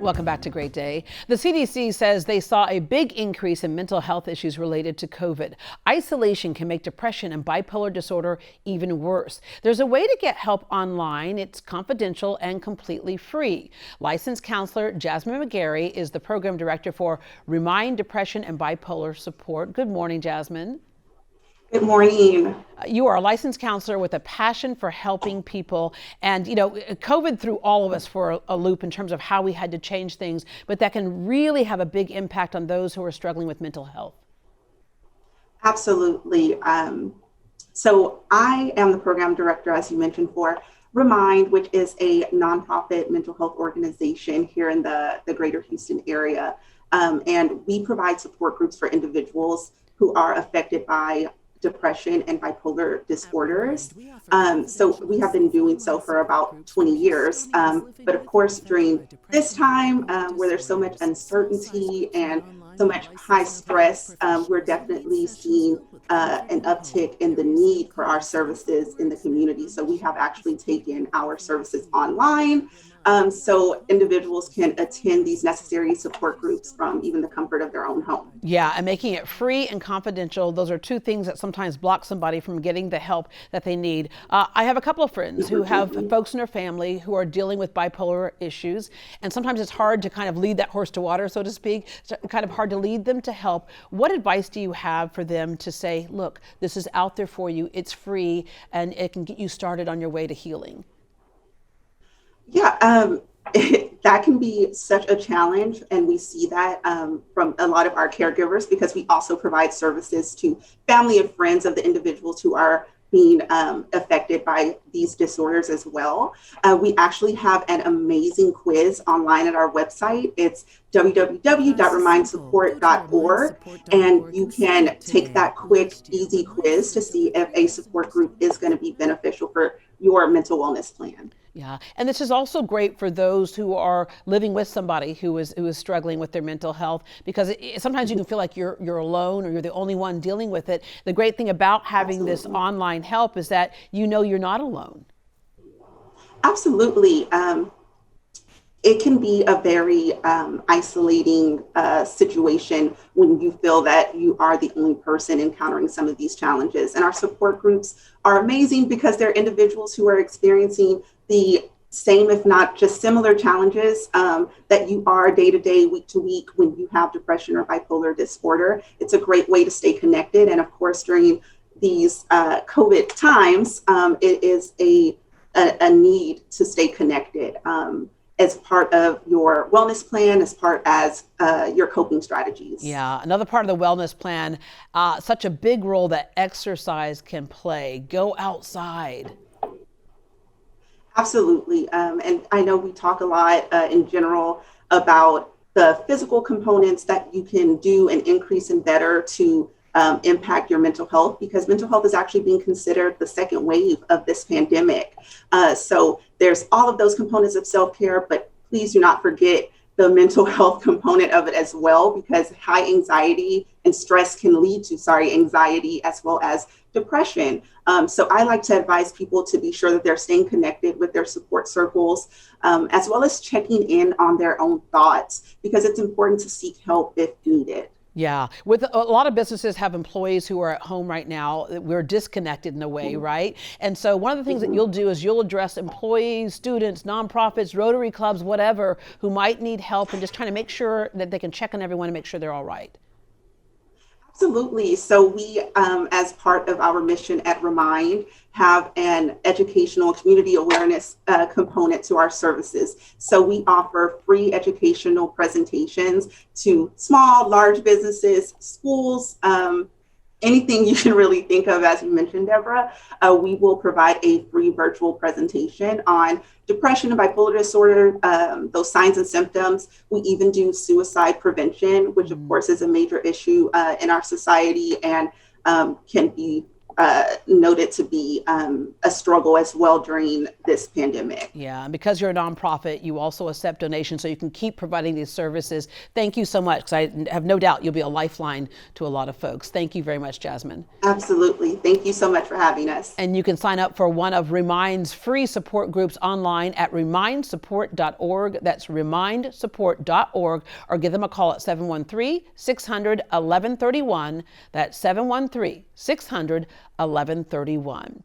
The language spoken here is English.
Welcome back to Great Day. The CDC says they saw a big increase in mental health issues related to COVID. Isolation can make depression and bipolar disorder even worse. There's a way to get help online. It's confidential and completely free. Licensed counselor Jasmine McGary is the program director for Remind Depression and Bipolar Support. Good morning, Jasmine. Good morning. You are a licensed counselor with a passion for helping people. And, COVID threw all of us for a loop in terms of how we had to change things, but that can really have a big impact on those who are struggling with mental health. Absolutely. So I am the program director, as you mentioned, for Remind, which is a nonprofit mental health organization here in the greater Houston area. And we provide support groups for individuals who are affected by depression and bipolar disorders. So we have been doing so for about 20 years. But of course, during this time where there's so much uncertainty and so much high stress, we're definitely seeing an uptick in the need for our services in the community. So we have actually taken our services online. So individuals can attend these necessary support groups from even the comfort of their own home. Yeah, and making it free and confidential. Those are two things that sometimes block somebody from getting the help that they need. I have a couple of friends who have folks in their family who are dealing with bipolar issues. And sometimes it's hard to kind of lead that horse to water, so to speak. It's kind of hard to lead them to help. What advice do you have for them to say, look, this is out there for you, it's free, and it can get you started on your way to healing? Yeah, that can be such a challenge. And we see that from a lot of our caregivers, because we also provide services to family and friends of the individuals who are being affected by these disorders as well. We actually have an amazing quiz online at our website. It's www.remindsupport.org. And you can take that quick, easy quiz to see if a support group is going to be beneficial for your mental wellness plan. Yeah, and this is also great for those who are living with somebody who is struggling with their mental health, because sometimes you can feel like you're alone or you're the only one dealing with it. The great thing about having this online help is that you're not alone. Absolutely. It can be a very isolating situation when you feel that you are the only person encountering some of these challenges. And our support groups are amazing because they're individuals who are experiencing the same, if not just similar challenges that you are day to day, week to week when you have depression or bipolar disorder. It's a great way to stay connected. And of course, during these COVID times, it is a need to stay connected. As part of your wellness plan, as part as your coping strategies. Yeah, another part of the wellness plan, such a big role that exercise can play. Go outside. Absolutely. And I know we talk a lot in general about the physical components that you can do and increase and better to impact your mental health, because mental health is actually being considered the second wave of this pandemic. So there's all of those components of self-care, but please do not forget the mental health component of it as well, because high anxiety and stress can lead to, anxiety as well as depression. So I like to advise people to be sure that they're staying connected with their support circles, as well as checking in on their own thoughts, because it's important to seek help if needed. Yeah, with a lot of businesses have employees who are at home right now. We're disconnected in a way, right? And so one of the things that you'll do is you'll address employees, students, nonprofits, Rotary clubs, whatever, who might need help, and just trying to make sure that they can check on everyone and make sure they're all right. Absolutely. So we, as part of our mission at Remind, have an educational community awareness component to our services. So we offer free educational presentations to small, large businesses, schools, anything you can really think of, as you mentioned, Deborah. We will provide a free virtual presentation on depression and bipolar disorder, those signs and symptoms. We even do suicide prevention, which of course is a major issue in our society and can be noted to be a struggle as well during this pandemic. Yeah, and because you're a nonprofit, you also accept donations so you can keep providing these services. Thank you so much, because I have no doubt you'll be a lifeline to a lot of folks. Thank you very much, Jasmine. Absolutely. Thank you so much for having us. And you can sign up for one of Remind's free support groups online at remindsupport.org. That's remindsupport.org, or give them a call at 713-600-1131. That's 713-600-1131.